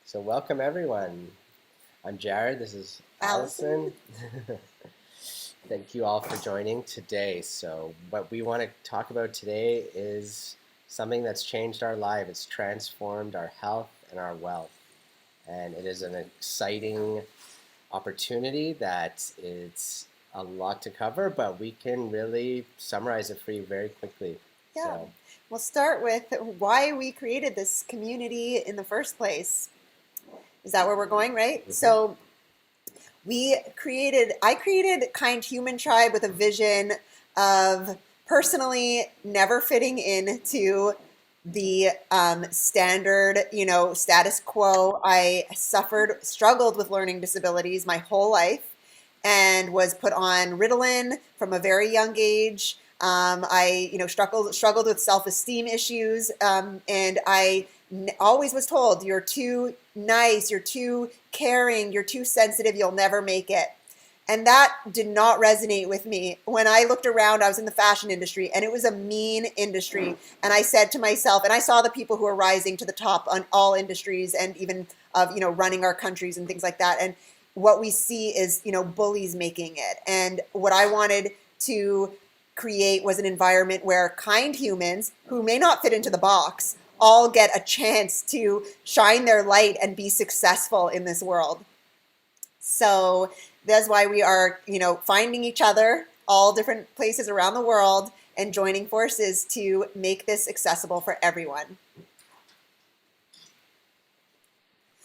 So welcome everyone. I'm Jared. This is Allison. Allison. Thank you all for joining today. So what we want to talk about today is something that's changed our life. It's transformed our health and our wealth. And it is an exciting opportunity that it's a lot to cover, but we can really summarize it for you very quickly. Yeah. So, We'll start with why we created this community in the first place. Is that where we're going, right? mhm. I created Kind Human Tribe with a vision of personally never fitting into the standard, status quo. I struggled with learning disabilities my whole life and was put on Ritalin from a very young age. I struggled with self-esteem issues, and always was told, "You're too nice, you're too caring, you're too sensitive, you'll never make it." And that did not resonate with me. When I looked around, I was in the fashion industry and it was a mean industry. And I said to myself, and I saw the people who are rising to the top on all industries and even of, running our countries and things like that. And what we see is, bullies making it. And what I wanted to create was an environment where kind humans who may not fit into the box all get a chance to shine their light and be successful in this world. So that's why we are, finding each other all different places around the world and joining forces to make this accessible for everyone.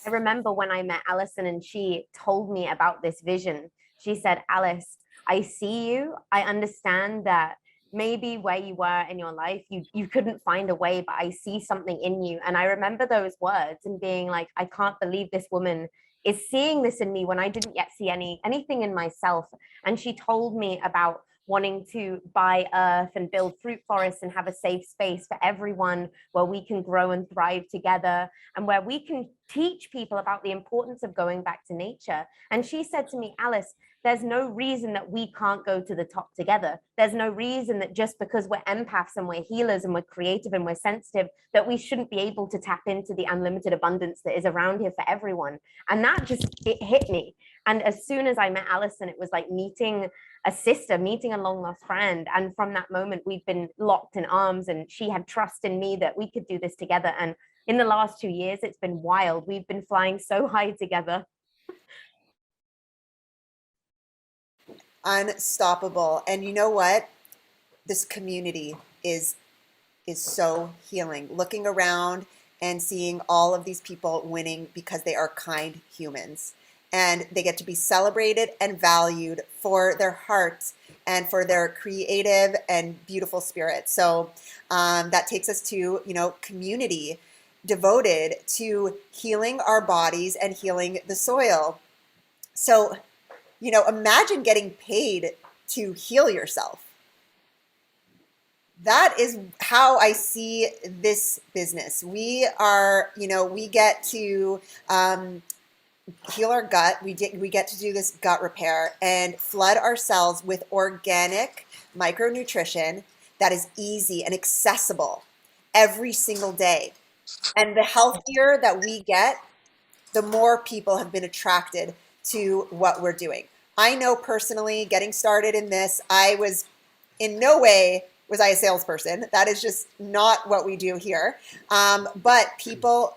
I remember when I met Alison and she told me about this vision. She said, Alice, I see you. I understand that maybe where you were in your life, you couldn't find a way, but I see something in you. And I remember those words and being like, I can't believe this woman is seeing this in me when I didn't yet see anything in myself. And she told me about wanting to buy earth and build fruit forests and have a safe space for everyone where we can grow and thrive together and where we can teach people about the importance of going back to nature. And she said to me, Alice, there's no reason that we can't go to the top together. There's no reason that just because we're empaths and we're healers and we're creative and we're sensitive, that we shouldn't be able to tap into the unlimited abundance that is around here for everyone. And that it hit me. And as soon as I met Alison, it was like meeting a sister, meeting a long lost friend. And from that moment, we've been locked in arms, and she had trust in me that we could do this together. And in the last 2 years, it's been wild. We've been flying so high together. Unstoppable. And you know what? This community is so healing. Looking around and seeing all of these people winning because they are kind humans. And they get to be celebrated and valued for their hearts and for their creative and beautiful spirit. So that takes us to, community devoted to healing our bodies and healing the soil. So, imagine getting paid to heal yourself. That is how I see this business. We get to heal our gut. We get to do this gut repair and flood our cells with organic micronutrition that is easy and accessible every single day. And the healthier that we get, the more people have been attracted to what we're doing. I know personally, getting started in this, I was in no way was I a salesperson. That is just not what we do here. But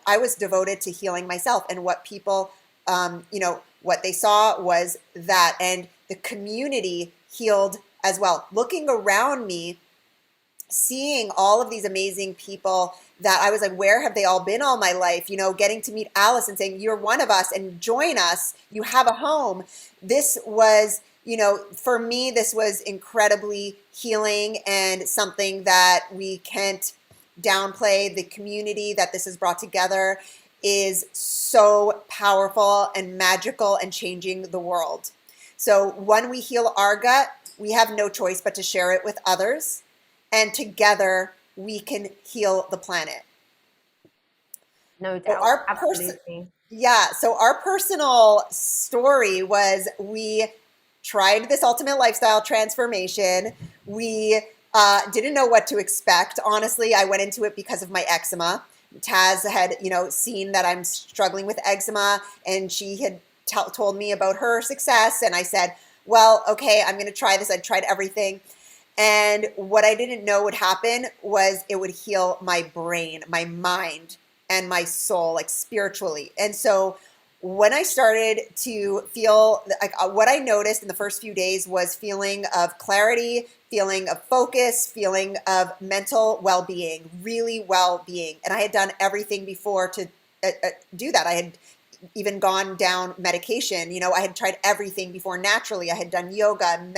I was devoted to healing myself, and what people, what they saw was that, and the community healed as well. Looking around me, seeing all of these amazing people that I was like, where have they all been all my life? Getting to meet Alice and saying, you're one of us and join us. You have a home. This was, for me, this was incredibly healing and something that we can't downplay. The community that this has brought together is so powerful and magical and changing the world. So when we heal our gut, we have no choice but to share it with others. And together we can heal the planet. No doubt. Absolutely. So our personal story was we tried this ultimate lifestyle transformation. We didn't know what to expect. Honestly, I went into it because of my eczema. Taz had, seen that I'm struggling with eczema, and she had told me about her success. And I said, well, okay, I'm going to try this. I tried everything. And what I didn't know would happen was it would heal my brain, my mind, and my soul, like spiritually. And so when I started to feel like what I noticed in the first few days was feeling of clarity, feeling of focus, feeling of mental well-being, really well-being. And I had done everything before to do that. I had even gone down medication. I had tried everything before naturally. I had done yoga,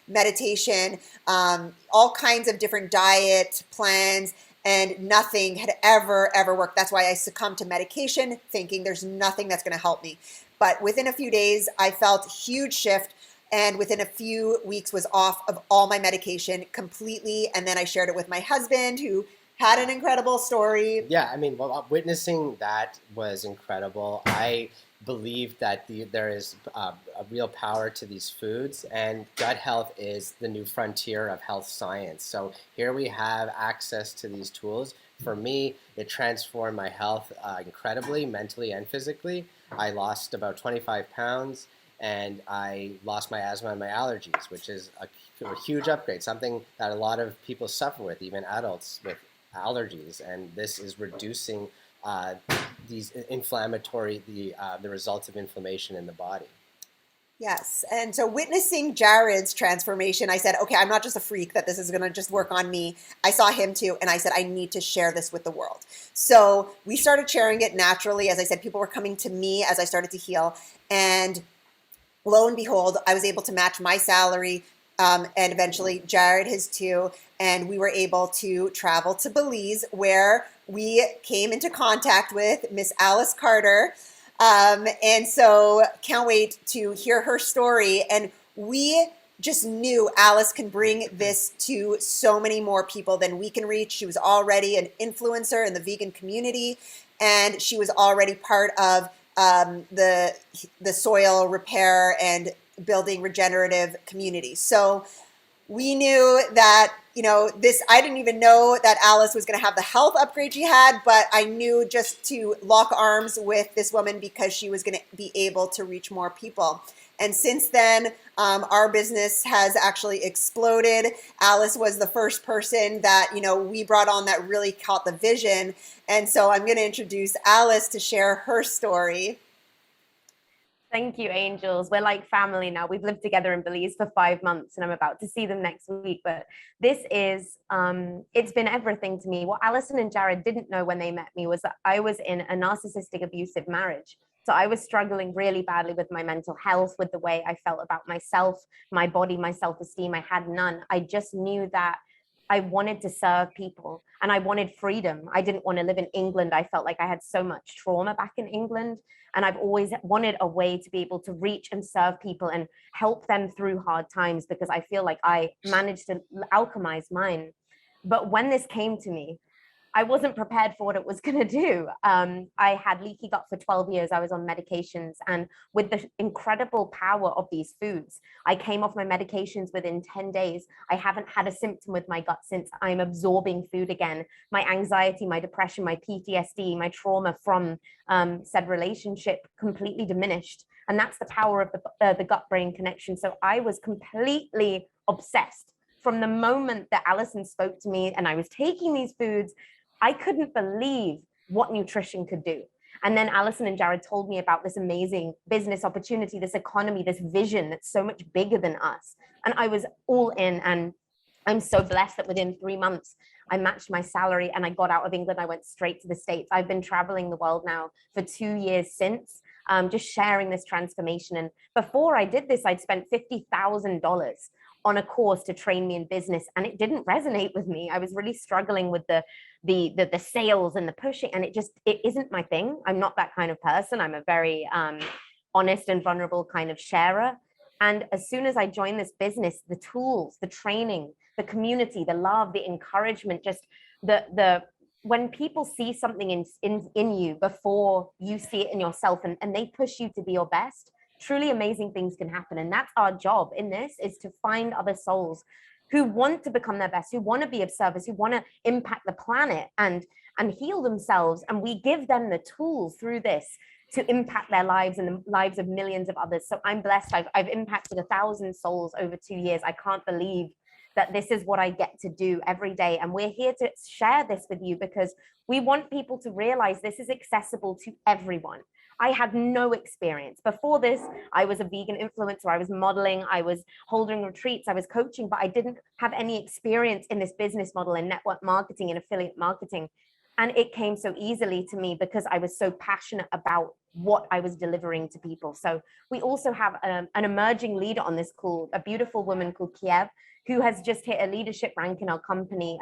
meditation, all kinds of different diet plans, and nothing had ever worked. That's why I succumbed to medication, thinking there's nothing that's going to help me. But within a few days, I felt a huge shift, and within a few weeks was off of all my medication completely. And then I shared it with my husband, who had an incredible story. Yeah, I mean, well, witnessing that was incredible. I believe that there is a real power to these foods, and gut health is the new frontier of health science. So here we have access to these tools. For me, it transformed my health incredibly, mentally and physically. I lost about 25 pounds, and I lost my asthma and my allergies, which is a huge upgrade, something that a lot of people suffer with, even adults with allergies, and this is reducing these inflammatory, the results of inflammation in the body. Yes. And so witnessing Jared's transformation, I said, okay, I'm not just a freak that this is going to just work on me. I saw him too. And I said, I need to share this with the world. So we started sharing it naturally. As I said, people were coming to me as I started to heal. And lo and behold, I was able to match my salary, and eventually Jared his too. And we were able to travel to Belize, where we came into contact with Miss Alice Carter. And so can't wait to hear her story. And we just knew Alice can bring this to so many more people than we can reach. She was already an influencer in the vegan community, and she was already part of the soil repair and building regenerative communities. So we knew that, I didn't even know that Alice was going to have the health upgrade she had, but I knew just to lock arms with this woman because she was going to be able to reach more people. And since then, our business has actually exploded. Alice was the first person that, we brought on that really caught the vision. And so I'm going to introduce Alice to share her story. Thank you, angels. We're like family now. We've lived together in Belize for 5 months, and I'm about to see them next week. But this is, it's been everything to me. What Alison and Jared didn't know when they met me was that I was in a narcissistic, abusive marriage. So I was struggling really badly with my mental health, with the way I felt about myself, my body, my self-esteem. I had none. I just knew that I wanted to serve people and I wanted freedom. I didn't want to live in England. I felt like I had so much trauma back in England. And I've always wanted a way to be able to reach and serve people and help them through hard times, because I feel like I managed to alchemize mine. But when this came to me, I wasn't prepared for what it was going to do. I had leaky gut for 12 years. I was on medications. And with the incredible power of these foods, I came off my medications within 10 days. I haven't had a symptom with my gut since. I'm absorbing food again. My anxiety, my depression, my PTSD, my trauma from said relationship completely diminished. And that's the power of the gut-brain connection. So I was completely obsessed from the moment that Alison spoke to me and I was taking these foods. I couldn't believe what nutrition could do. And then Alison and Jared told me about this amazing business opportunity, this economy, this vision that's so much bigger than us. And I was all in. And I'm so blessed that within 3 months, I matched my salary and I got out of England. I went straight to the States. I've been traveling the world now for 2 years since, just sharing this transformation. And before I did this, I'd spent $50,000 on a course to train me in business, and it didn't resonate with me. I was really struggling with the sales and the pushing, and it isn't my thing. I'm not that kind of person. I'm a very honest and vulnerable kind of sharer. And as soon as I joined this business, the tools, the training, the community, the love, the encouragement, just the when people see something in you before you see it in yourself, and they push you to be your best, truly amazing things can happen. And that's our job in this, is to find other souls who want to become their best, who want to be of service, who want to impact the planet. And and heal themselves. And we give them the tools through this to impact their lives and the lives of millions of others. So I'm blessed. I've impacted 1,000 souls over 2 years. I can't believe that this is what I get to do every day. And we're here to share this with you because we want people to realize this is accessible to everyone. I had no experience. Before this, I was a vegan influencer. I was modeling, I was holding retreats, I was coaching, but I didn't have any experience in this business model, in network marketing and affiliate marketing. And it came so easily to me because I was so passionate about what I was delivering to people. So we also have an emerging leader on this call, a beautiful woman called Kiev, who has just hit a leadership rank in our company.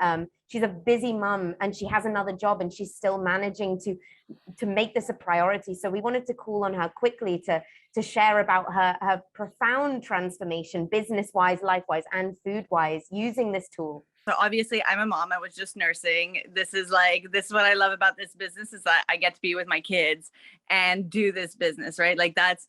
She's a busy mom and she has another job and she's still managing to make this a priority. So we wanted to call on her quickly to share about her profound transformation, business-wise, life-wise, and food-wise, using this tool. So obviously I'm a mom. I was just nursing. This is what I love about this business is that I get to be with my kids and do this business, right? Like that's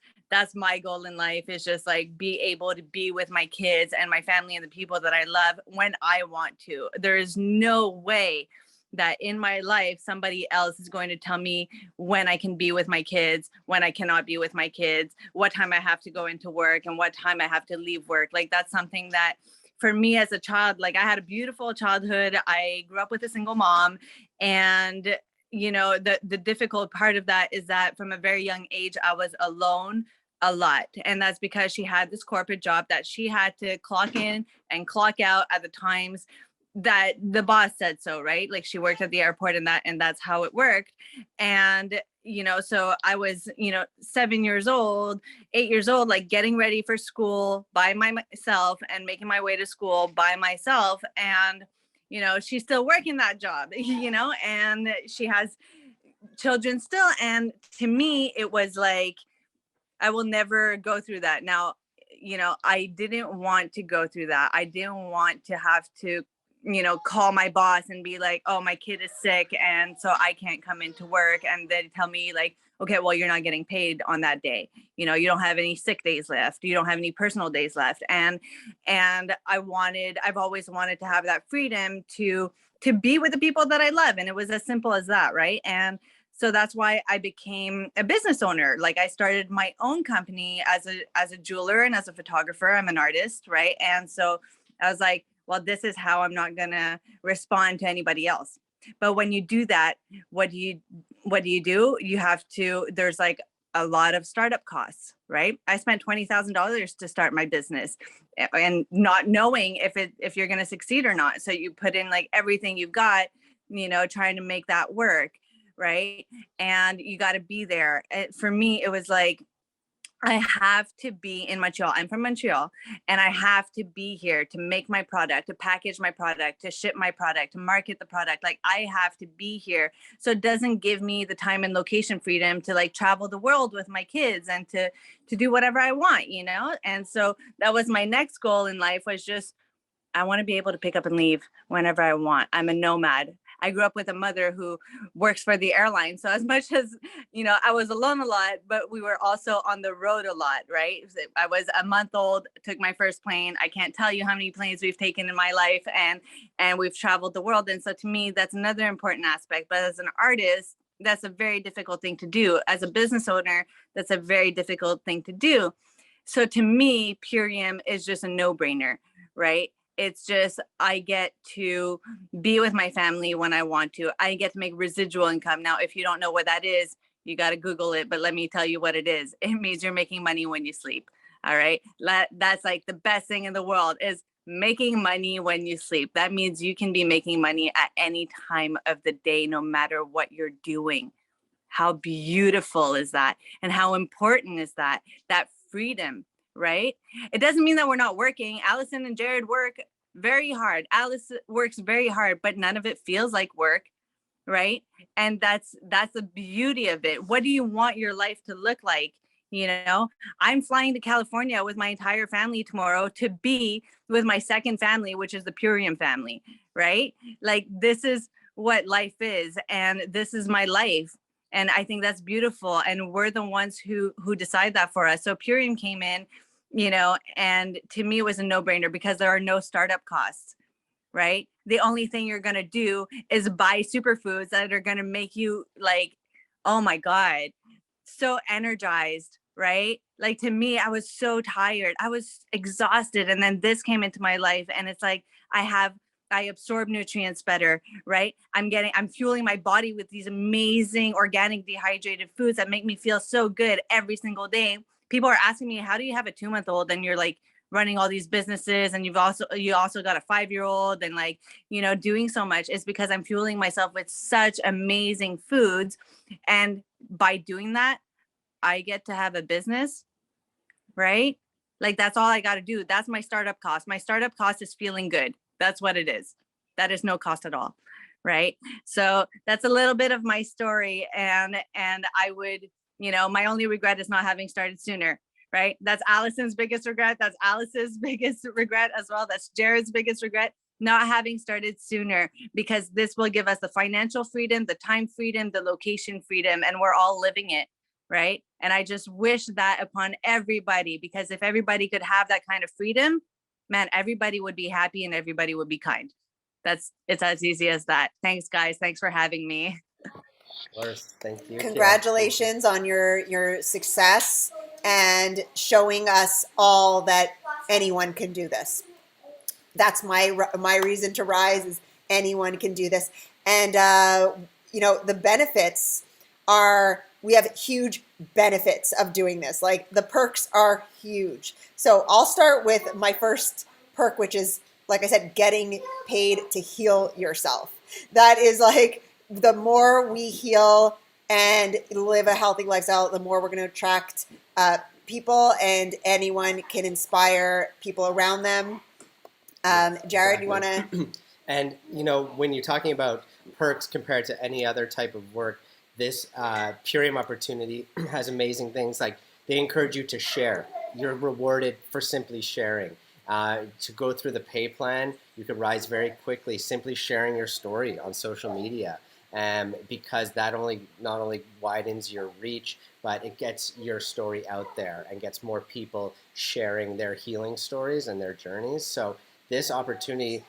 my goal in life, is just like be able to be with my kids and my family and the people that I love when I want to. There is no way that in my life somebody else is going to tell me when I can be with my kids, when I cannot be with my kids, what time I have to go into work and what time I have to leave work. Like that's something that for me as a child, like I had a beautiful childhood. I grew up with a single mom, and you know, the difficult part of that is that from a very young age, I was alone a lot. And that's because she had this corporate job that she had to clock in and clock out at the times that the boss said so, right? Like she worked at the airport and that's how it worked. And you know, so I was, you know, 7 years old, 8 years old, like getting ready for school by myself and making my way to school by myself. And, you know, she's still working that job, you know, and she has children still. And to me, it was like, I will never go through that. Now, you know, I didn't want to go through that. I didn't want to have to, you know, call my boss and be like, oh, my kid is sick and so I can't come into work. And they tell me like, okay, well, you're not getting paid on that day. You know, you don't have any sick days left. You don't have any personal days left. And I've always wanted to have that freedom to be with the people that I love. And it was as simple as that. Right. And so that's why I became a business owner. Like I started my own company as a jeweler and as a photographer. I'm an artist. Right. And so I was like, well, this is how I'm not going to respond to anybody else. But when you do that, what do you do? You have to, there's like a lot of startup costs, right? I spent $20,000 to start my business and not knowing if you're going to succeed or not. So you put in like everything you've got, you know, trying to make that work. Right. And you got to be there. For me, it was like, I have to be in Montreal. I'm from Montreal, and I have to be here to make my product, to package my product, to ship my product, to market the product. Like I have to be here. So it doesn't give me the time and location freedom to like travel the world with my kids and to do whatever I want, you know? And so that was my next goal in life, was just, I want to be able to pick up and leave whenever I want. I'm a nomad. I grew up with a mother who works for the airline. So as much as, you know, I was alone a lot, but we were also on the road a lot, right? I was a month old, took my first plane. I can't tell you how many planes we've taken in my life, and we've traveled the world. And so to me, that's another important aspect. But as an artist, that's a very difficult thing to do. As a business owner, that's a very difficult thing to do. So to me, Purium is just a no-brainer, right? It's just, I get to be with my family when I want to. I get to make residual income. Now, if you don't know what that is, you got to Google it, but let me tell you what it is. It means you're making money when you sleep. All right. That's like the best thing in the world, is making money when you sleep. That means you can be making money at any time of the day, no matter what you're doing. How beautiful is that? And how important is that freedom? Right? It doesn't mean that we're not working. Allison and Jared work very hard. Alice works very hard, but none of it feels like work, right? And that's the beauty of it. What do you want your life to look like? You know, I'm flying to California with my entire family tomorrow to be with my second family, which is the Purium family, right? Like this is what life is, and this is my life. And I think that's beautiful. And we're the ones who decide that for us. So Purium came in, you know, and to me it was a no-brainer because there are no startup costs, right? the only thing you're going to do is buy superfoods that are going to make you like, oh my God, so energized, right? Like to me, I was so tired. I was exhausted. And then this came into my life and it's like, I absorb nutrients better, right? I'm fueling my body with these amazing organic dehydrated foods that make me feel so good every single day. People are asking me, how do you have a 2-month-old? And you're like running all these businesses and you also got a 5-year-old and like, doing so much. It's because I'm fueling myself with such amazing foods. And by doing that, I get to have a business, right? Like that's all I got to do. That's my startup cost. My startup cost is feeling good. That's what it is. That is no cost at all, right? So that's a little bit of my story, and I would, my only regret is not having started sooner, right? That's Allison's biggest regret. That's Alice's biggest regret as well. That's Jared's biggest regret, not having started sooner, because this will give us the financial freedom, the time freedom, the location freedom, and we're all living it, right? And I just wish that upon everybody, because if everybody could have that kind of freedom, man, everybody would be happy and everybody would be kind. It's as easy as that. Thanks, guys. Thanks for having me. Of course. Thank you. Congratulations on your success and showing us all that anyone can do this. That's my reason to rise, is anyone can do this. And the benefits are, we have huge benefits of doing this. Like the perks are huge. So I'll start with my first perk, which is, like I said, getting paid to heal yourself. That is like, the more we heal and live a healthy lifestyle, the more we're going to attract people, and anyone can inspire people around them. Jared, you want to? And, when you're talking about perks compared to any other type of work, this Purium opportunity has amazing things. Like they encourage you to share. You're rewarded for simply sharing. To go through the pay plan, you could rise very quickly simply sharing your story on social media. Because that not only widens your reach, but it gets your story out there and gets more people sharing their healing stories and their journeys. So this opportunity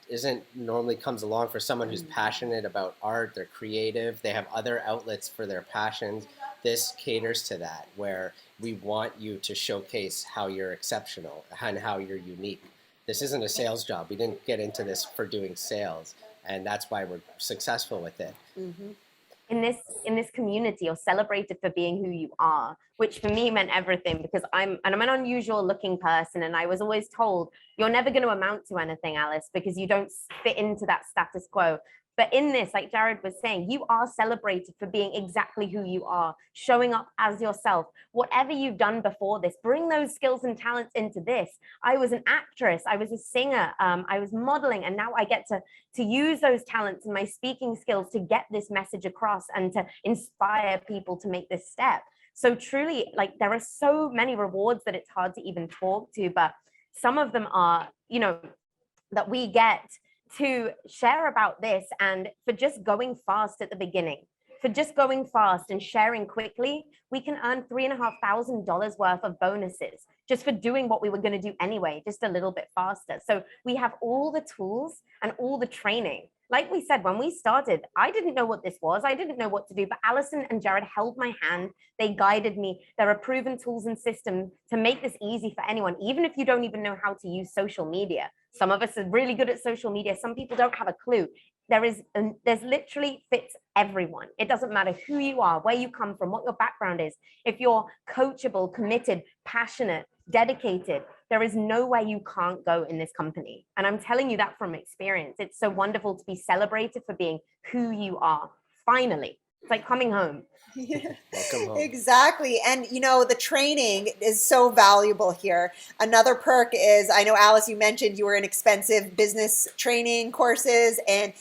isn't normally comes along for someone who's passionate about art, they're creative, they have other outlets for their passions. This caters to that, where we want you to showcase how you're exceptional and how you're unique. This isn't a sales job. We didn't get into this for doing sales, and that's why we're successful with it. Mm-hmm. In this community, you're celebrated for being who you are, which for me meant everything, because I'm an unusual looking person, and I was always told you're never going to amount to anything, Alice, because you don't fit into that status quo. But in this, like Jared was saying, you are celebrated for being exactly who you are, showing up as yourself. Whatever you've done before this, bring those skills and talents into this. I was an actress, I was a singer, I was modeling, and now I get to use those talents and my speaking skills to get this message across and to inspire people to make this step. So truly, like, there are so many rewards that it's hard to even talk to, but some of them are, that we get to share about this. And for just going fast at the beginning, for just going fast and sharing quickly, we can earn $3,500 worth of bonuses just for doing what we were going to do anyway, just a little bit faster. So we have all the tools and all the training. Like we said, when we started, I didn't know what this was. I didn't know what to do, but Allison and Jared held my hand. They guided me. There are proven tools and systems to make this easy for anyone, even if you don't even know how to use social media. Some of us are really good at social media. Some people don't have a clue. There's literally fits everyone. It doesn't matter who you are, where you come from, what your background is. If you're coachable, committed, passionate, dedicated, there is nowhere you can't go in this company. And I'm telling you that from experience. It's so wonderful to be celebrated for being who you are. Finally, it's like coming home. Welcome home. Exactly. And the training is so valuable here. Another perk is, I know, Alice, you mentioned you were in expensive business training courses, and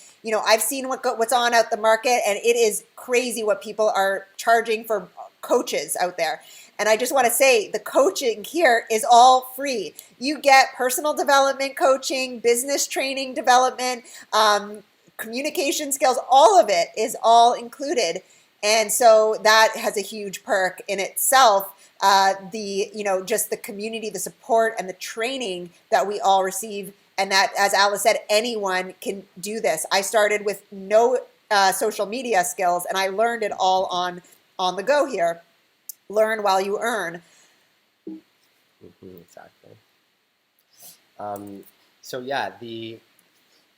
I've seen what's on out the market, and it is crazy what people are charging for coaches out there. And I just want to say, the coaching here is all free. You get personal development coaching, business training development, communication skills, all of it is all included. And so that has a huge perk in itself. Just the community, the support, and the training that we all receive and that, as Alice said, anyone can do this. I started with no social media skills, and I learned it all on the go here. Learn while you earn. Exactly. So yeah,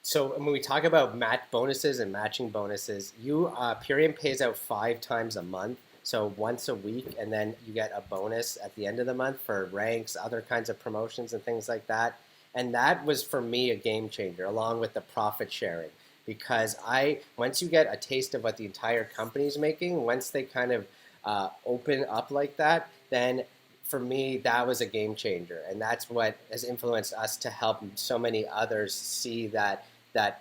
so when we talk about match bonuses and matching bonuses, Purium pays out 5 times a month, so once a week, and then you get a bonus at the end of the month for ranks, other kinds of promotions and things like that. And that was for me a game changer, along with the profit sharing, because once you get a taste of what the entire company's making, once they kind of open up like that, then for me, that was a game changer. And that's what has influenced us to help so many others see that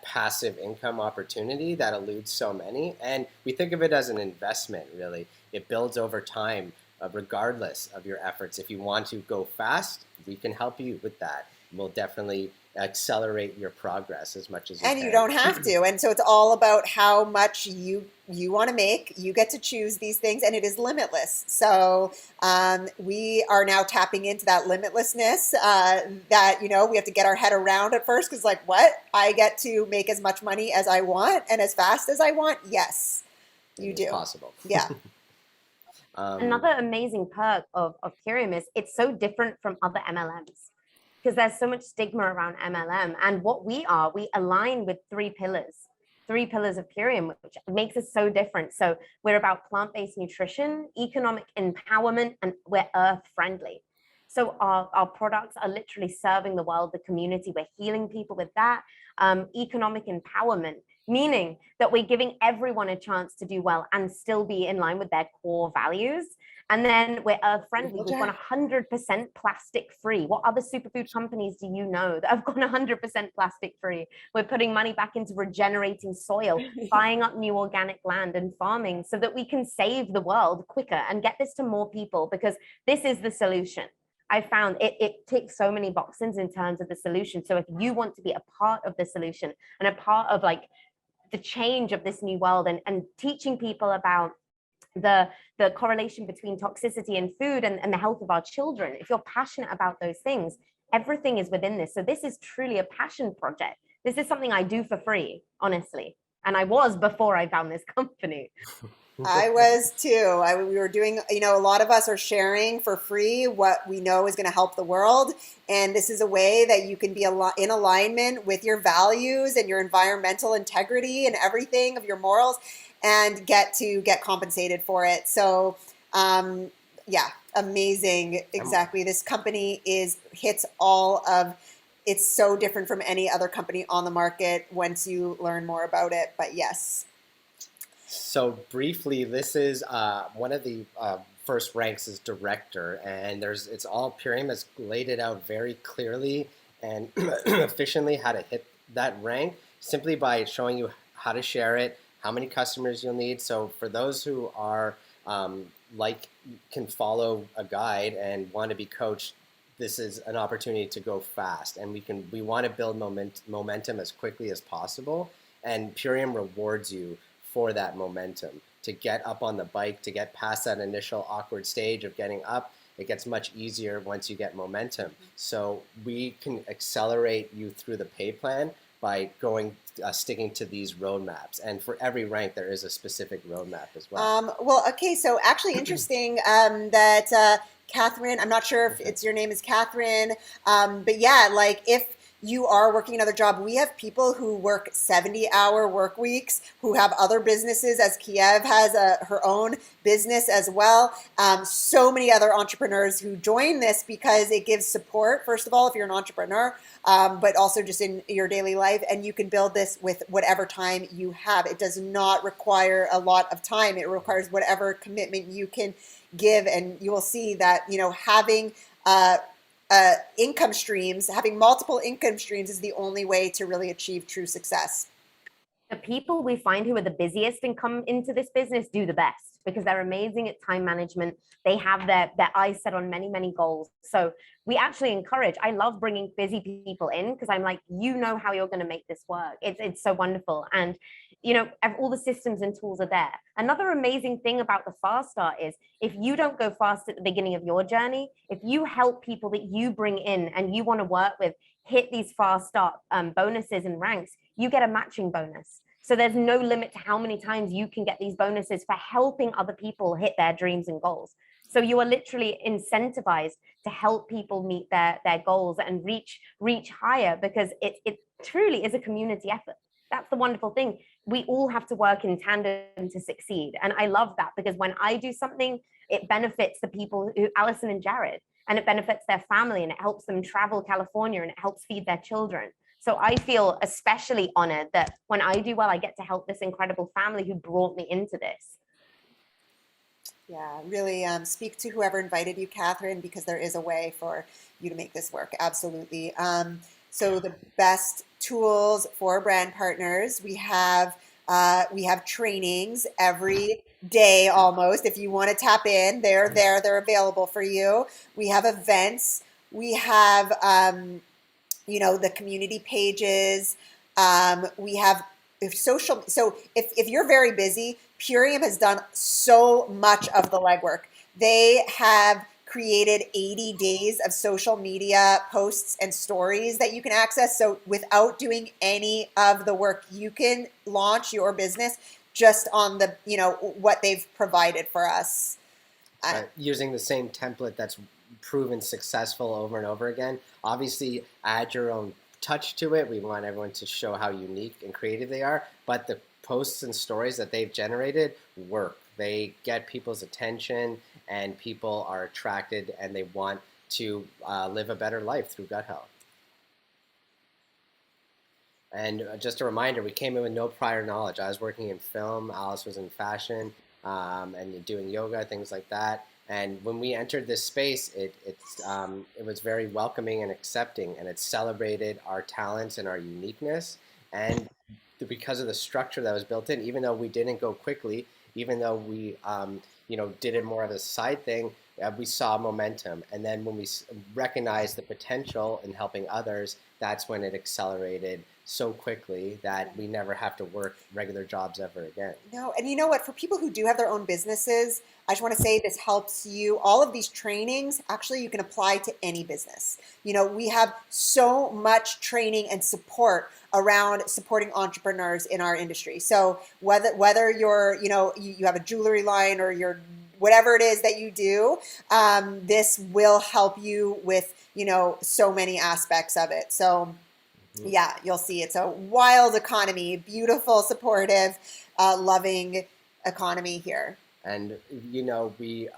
passive income opportunity that eludes so many. And we think of it as an investment, really. It builds over time, regardless of your efforts. If you want to go fast, we can help you with that. We'll definitely accelerate your progress as much as you can. And you don't have to. And so it's all about how much you want to make. You get to choose these things, and it is limitless. So we are now tapping into that limitlessness that, we have to get our head around at first, because like, what? I get to make as much money as I want and as fast as I want? Yes, you do. It's possible. Yeah. Another amazing perk of Purium is it's so different from other MLMs, because there's so much stigma around MLM. And what we align with 3 pillars of Purium, which makes us so different. So we're about plant-based nutrition, economic empowerment, and we're earth-friendly. So our products are literally serving the world, the community. We're healing people with that. Economic empowerment, meaning that we're giving everyone a chance to do well and still be in line with their core values. And then we're earth friendly. We've gone 100% plastic free. What other superfood companies do you know that have gone 100% plastic free? We're putting money back into regenerating soil, buying up new organic land and farming so that we can save the world quicker and get this to more people, because this is the solution. I found it ticks so many boxes in terms of the solution. So if you want to be a part of the solution and a part of like the change of this new world, and teaching people about the correlation between toxicity in food and the health of our children, if you're passionate about those things, everything is within this. So this is truly a passion project. This is something I do for free, honestly. And I was before I found this company. I was too. We were doing, a lot of us are sharing for free what we know is going to help the world. And this is a way that you can be in alignment with your values and your environmental integrity and everything of your morals, and get compensated for it. So, yeah, amazing. Exactly. This company hits all of, it's so different from any other company on the market once you learn more about it. But yes. So briefly, this is one of the first ranks as director, and it's all Purium has laid it out very clearly and efficiently how to hit that rank, simply by showing you how to share it, how many customers you'll need. So for those who are can follow a guide and want to be coached, this is an opportunity to go fast, and we want to build momentum as quickly as possible, and Purium rewards you for that momentum, to get up on the bike, to get past that initial awkward stage of getting up. It gets much easier once you get momentum. So we can accelerate you through the pay plan by sticking to these roadmaps. And for every rank, there is a specific roadmap as well. Well, okay, so actually interesting that Catherine, I'm not sure if your name is Catherine, but yeah, like if you are working another job, we have people who work 70-hour work weeks, who have other businesses, as Kiev has her own business as well. So many other entrepreneurs who join this because it gives support, first of all, if you're an entrepreneur, but also just in your daily life. And you can build this with whatever time you have. It does not require a lot of time. It requires whatever commitment you can give. And you will see that, having income streams, having multiple income streams is the only way to really achieve true success. The people we find who are the busiest and come into this business do the best, because they're amazing at time management. They have their eyes set on many, many goals. So we actually encourage, I love bringing busy people in, because I'm like, how you're going to make this work. It's so wonderful. And, all the systems and tools are there. Another amazing thing about the Fast Start is, if you don't go fast at the beginning of your journey, if you help people that you bring in and you want to work with, hit these fast start bonuses and ranks, you get a matching bonus. So there's no limit to how many times you can get these bonuses for helping other people hit their dreams and goals. So you are literally incentivized to help people meet their goals and reach higher, because it truly is a community effort. That's the wonderful thing. We all have to work in tandem to succeed. And I love that, because when I do something, it benefits the people who, Allison and Jared, and it benefits their family, and it helps them travel California, and it helps feed their children. So I feel especially honored that when I do well, I get to help this incredible family who brought me into this. Yeah, really speak to whoever invited you, Catherine, because there is a way for you to make this work. Absolutely. So the best tools for brand partners, we have trainings every day almost. If you want to tap in, they're there. They're available for you. We have events. We have the community pages. We have social. So if you're very busy, Purium has done so much of the legwork. They have created 80 days of social media posts and stories that you can access. So without doing any of the work, you can launch your business just on the, what they've provided for us. Using the same template that's proven successful over and over again. Obviously, add your own touch to it. We want everyone to show how unique and creative they are, but the posts and stories that they've generated work. They get people's attention, and people are attracted, and they want to live a better life through gut health. And just a reminder, we came in with no prior knowledge. I was working in film, Alice was in fashion, and doing yoga, things like that. And when we entered this space, it was very welcoming and accepting, and it celebrated our talents and our uniqueness. And because of the structure that was built in, even though we didn't go quickly, even though we did it more of a side thing, we saw momentum. And then when we recognized the potential in helping others, that's when it accelerated so quickly that we never have to work regular jobs ever again. No, and you know what? For people who do have their own businesses, I just want to say this helps you. All of these trainings, actually, you can apply to any business. We have so much training and support around supporting entrepreneurs in our industry. So whether you're, you have a jewelry line, or you're whatever it is that you do, this will help you with, so many aspects of it. So yeah, you'll see it's a wild economy, beautiful, supportive, loving economy here. And we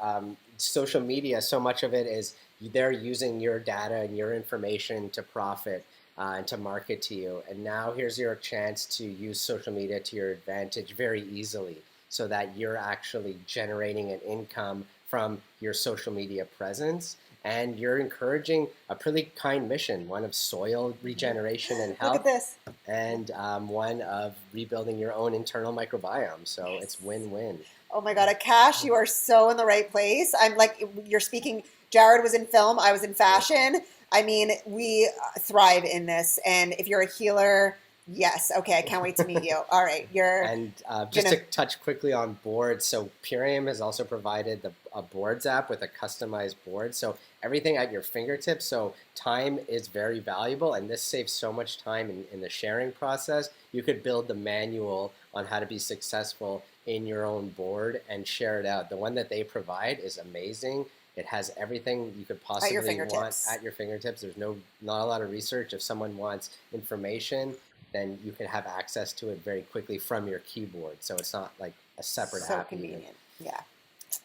social media, so much of it is they're using your data and your information to profit and to market to you. And now here's your chance to use social media to your advantage very easily, so that you're actually generating an income from your social media presence. And you're encouraging a pretty kind mission, one of soil regeneration and health. Look at this. And one of rebuilding your own internal microbiome. So Yes. It's win-win. Oh my God, Akash, you are so in the right place. I'm like, you're speaking, Jared was in film, I was in fashion. I mean, we thrive in this. And if you're a healer, yes. Okay, I can't wait to meet you. All right, And just to touch quickly on boards, so Purium has also provided a boards app with a customized board. So everything at your fingertips. So time is very valuable, and this saves so much time in the sharing process. You could build the manual on how to be successful in your own board and share it out. The one that they provide is amazing. It has everything you could possibly want at your fingertips. There's not a lot of research. If someone wants information, then you can have access to it very quickly from your keyboard. So it's not like a separate so app. convenient. Even. Yeah.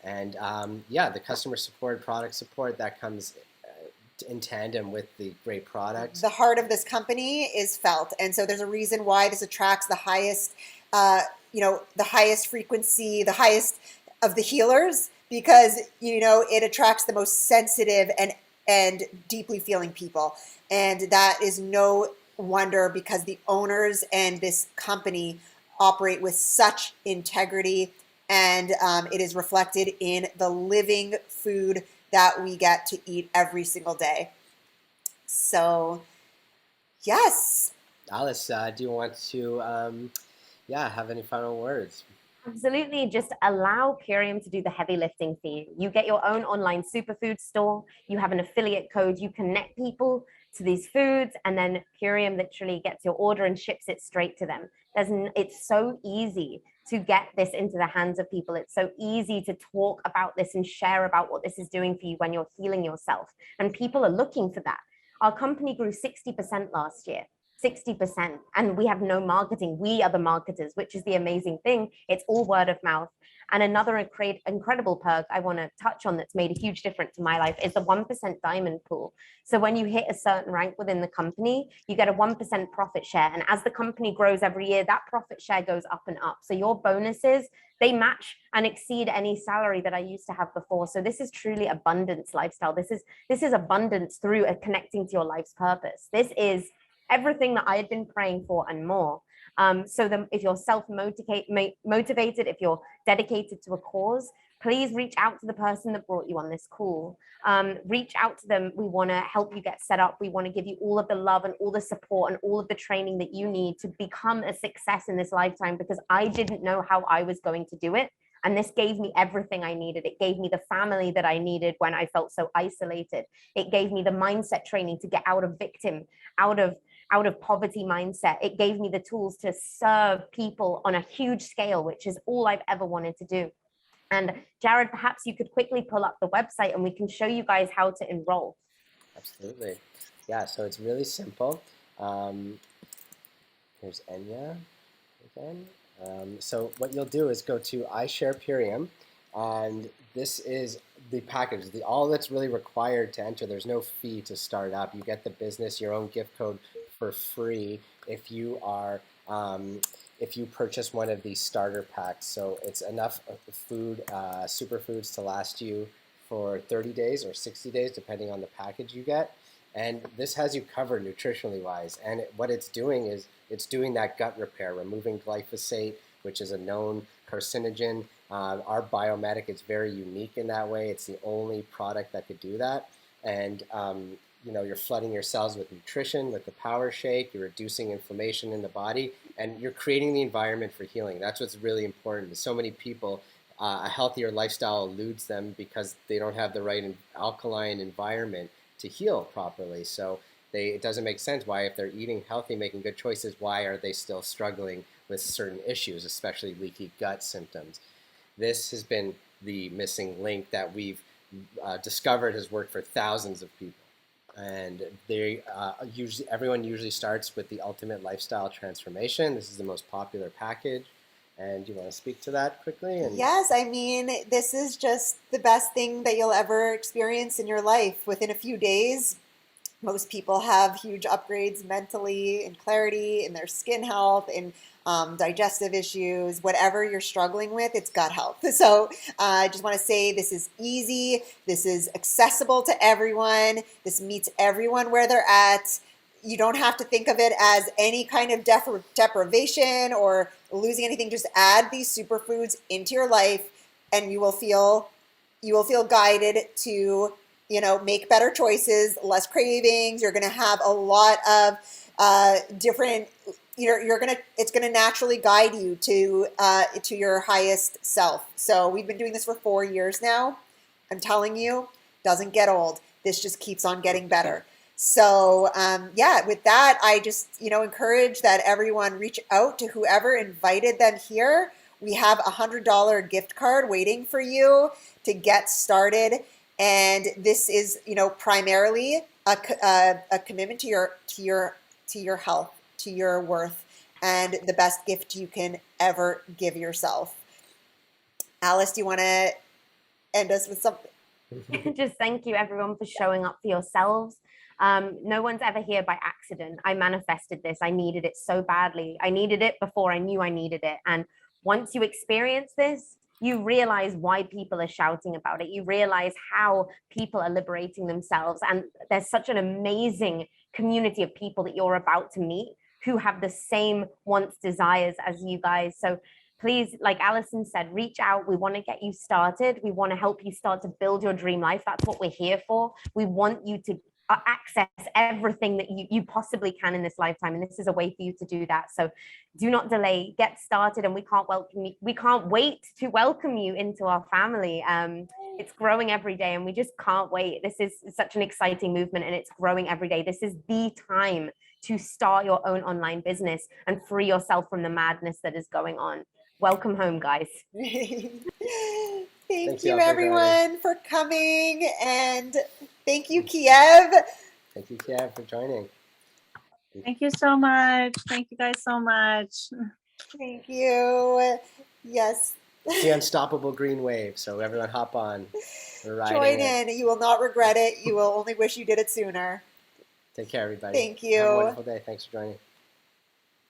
And the customer support, product support, that comes in tandem with the great product. The heart of this company is felt. And so there's a reason why this attracts the highest, the highest frequency, the highest of the healers, because, it attracts the most sensitive and deeply feeling people. And that is no wonder, because the owners and this company operate with such integrity, and it is reflected in the living food that we get to eat every single day. So, yes. Alice, do you want to have any final words? Absolutely. Just allow Purium to do the heavy lifting for you. You get your own online superfood store. You have an affiliate code. You connect people. to these foods, and then Purium literally gets your order and ships it straight to them. It's so easy to get this into the hands of people. It's so easy to talk about this and share about what this is doing for you when you're healing yourself. And people are looking for that. Our company grew 60% last year. 60%, and we have no marketing. We are the marketers, which is the amazing thing. It's all word of mouth. And another incredible perk I want to touch on that's made a huge difference in my life is the 1% diamond pool. So when you hit a certain rank within the company, you get a 1% profit share. And as the company grows every year, that profit share goes up and up. So your bonuses, they match and exceed any salary that I used to have before. So this is truly abundance lifestyle. This is abundance through connecting to your life's purpose. This is everything that I had been praying for and more. So if you're motivated, if you're dedicated to a cause, please reach out to the person that brought you on this call. Reach out to them. We want to help you get set up. We want to give you all of the love and all the support and all of the training that you need to become a success in this lifetime, because I didn't know how I was going to do it. And this gave me everything I needed. It gave me the family that I needed when I felt so isolated. It gave me the mindset training to get out of victim, out of poverty mindset. It gave me the tools to serve people on a huge scale, which is all I've ever wanted to do. And Jared, perhaps you could quickly pull up the website and we can show you guys how to enroll. Absolutely. Yeah, so it's really simple. Here's Enya again. So what you'll do is go to I Share Purium, and this is the package. All that's really required to enter. There's no fee to start up. You get the business, your own gift code for free if you are if you purchase one of these starter packs. So it's enough food, superfoods to last you for 30 days or 60 days, depending on the package you get. And this has you covered nutritionally wise. And what it's doing is it's doing that gut repair, removing glyphosate, which is a known carcinogen. Our biomedic is very unique in that way. It's the only product that could do that. And you're flooding your cells with nutrition, with the power shake. You're reducing inflammation in the body, and you're creating the environment for healing. That's what's really important. So many people, a healthier lifestyle eludes them because they don't have the right alkaline environment to heal properly. So it doesn't make sense why, if they're eating healthy, making good choices, why are they still struggling with certain issues, especially leaky gut symptoms? This has been the missing link that we've discovered has worked for thousands of people. And everyone usually starts with the Ultimate Lifestyle Transformation. This is the most popular package. And do you want to speak to that quickly? Yes, I mean, this is just the best thing that you'll ever experience in your life. Within a few days, most people have huge upgrades mentally, in clarity, in their skin health, in digestive issues, whatever you're struggling with, it's gut health. So I just want to say this is easy. This is accessible to everyone. This meets everyone where they're at. You don't have to think of it as any kind of deprivation or losing anything. Just add these superfoods into your life, and you will feel guided to make better choices, less cravings. You're going to have a lot of different. It's going to naturally guide you to your highest self. So we've been doing this for 4 years now. I'm telling you, doesn't get old. This just keeps on getting better. So with that, I just encourage that everyone reach out to whoever invited them here. We have a $100 gift card waiting for you to get started, and this is primarily a commitment to your health, to your worth, and the best gift you can ever give yourself. Alice, do you want to end us with something? Just thank you everyone for showing up for yourselves. No one's ever here by accident. I manifested this. I needed it so badly. I needed it before I knew I needed it. And once you experience this, you realize why people are shouting about it. You realize how people are liberating themselves. And there's such an amazing community of people that you're about to meet who have the same wants, desires as you guys. So please, like Alison said, reach out. We want to get you started. We want to help you start to build your dream life. That's what we're here for. We want you to access everything that you possibly can in this lifetime. And this is a way for you to do that. So do not delay, get started. And we can't wait to welcome you into our family. It's growing every day and we just can't wait. This is such an exciting movement and it's growing every day. This is the time to start your own online business and free yourself from the madness that is going on. Welcome home, guys. Thank you you, all for everyone, for coming. And thank you, Kiev. Thank you, Kiev, for joining. Thank you so much. Thank you guys so much. Thank you. Yes. It's the unstoppable green wave. So everyone hop on. We're riding Join it. in. You will not regret it. You will only wish you did it sooner. Take care, everybody. Thank you. Have a wonderful day. Thanks for joining.